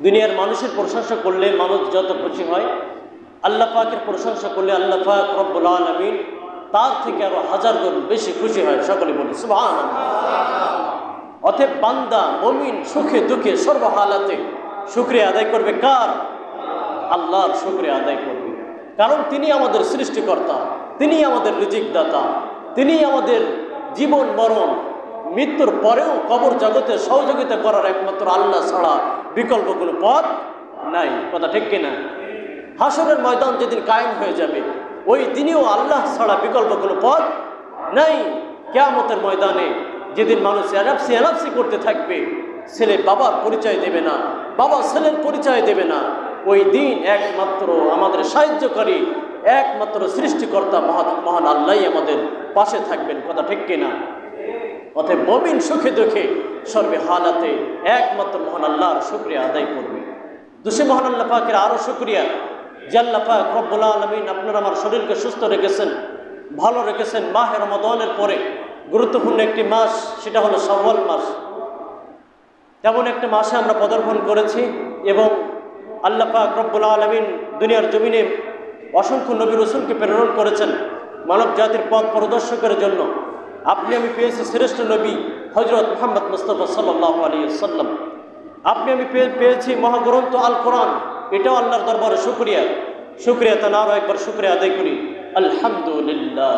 দুনিয়ার মানুষের প্রশংসা করলে মানুষ যত খুশি হয়, আল্লাহ পাকের প্রশংসা করলে আল্লাহ পাক রব্বুল আলামিন তার থেকে আরো হাজার গুণ বেশি খুশি হয়। সকলে বলি সুবহানাল্লাহ। অতএব বান্দা মুমিন সুখে দুঃখে সর্বহালাতে শুকরিয়া আদায় করবে কার? আল্লাহর শুকরিয়া আদায় করবে, কারণ তিনি আমাদের সৃষ্টিকর্তা, তিনি আমাদের রিজিক দাতা, তিনি আমাদের জীবন মরণ মৃত্যুর পরেও কবর জগতে সহযোগিতা করার একমাত্র আল্লাহ ছাড়া বিকল্প কোনো পথ নাই। কথা ঠিক কিনা? হাসরের ময়দান যেদিন কায়েম হয়ে যাবে ওই দিনেও আল্লাহ ছাড়া বিকল্প কোনো পথ নাই। কিয়ামতের ময়দানে যেদিন মানুষ এনাফসি করতে থাকবে, ছেলে বাবার পরিচয় দেবে না, বাবা ছেলের পরিচয় দেবে না, ওই দিন একমাত্র আমাদের সাহায্যকারী একমাত্র সৃষ্টিকর্তা মহান আল্লাহই আমাদের পাশে থাকবেন। কথা ঠিক কিনা? অতএব মুমিন সুখে দুঃখে সর্বে হালাতে একমাত্র মহান আল্লাহর শুকরিয়া আদায় করবে। দুশে মহান আল্লাহ পাকের আরও শুকরিয়া যে আল্লাহ পাক রব্বুল আলামিন আপনারা আমার শরীরকে সুস্থ রেখেছেন, ভালো রেখেছেন। মাহে রমাদানের পরে গুরুত্বপূর্ণ একটি মাস, সেটা হলো শাওয়াল মাস। তেমন একটা মাসে আমরা পদার্পণ করেছি এবং আল্লাহ পাক রব্বুল আলামিন দুনিয়ার জমিনে অসংখ্য নবী রাসূলকে প্রেরণ করেছেন মানব জাতির পথ প্রদর্শকের জন্য। আপনি আমি পেয়েছি শ্রেষ্ঠ নবী হযরত মুহাম্মদ মুস্তাফা সাল্লাল্লাহু আলাইহি ওয়াসাল্লাম। আপনি আমি পেয়েছি মহাগ্রন্থ আল কোরআন। এটাও আল্লাহর দরবারে শুকরিয়া। শুকরিয়া তা আরও একবার শুকরিয়া আদায় করি, আলহামদুলিল্লাহ।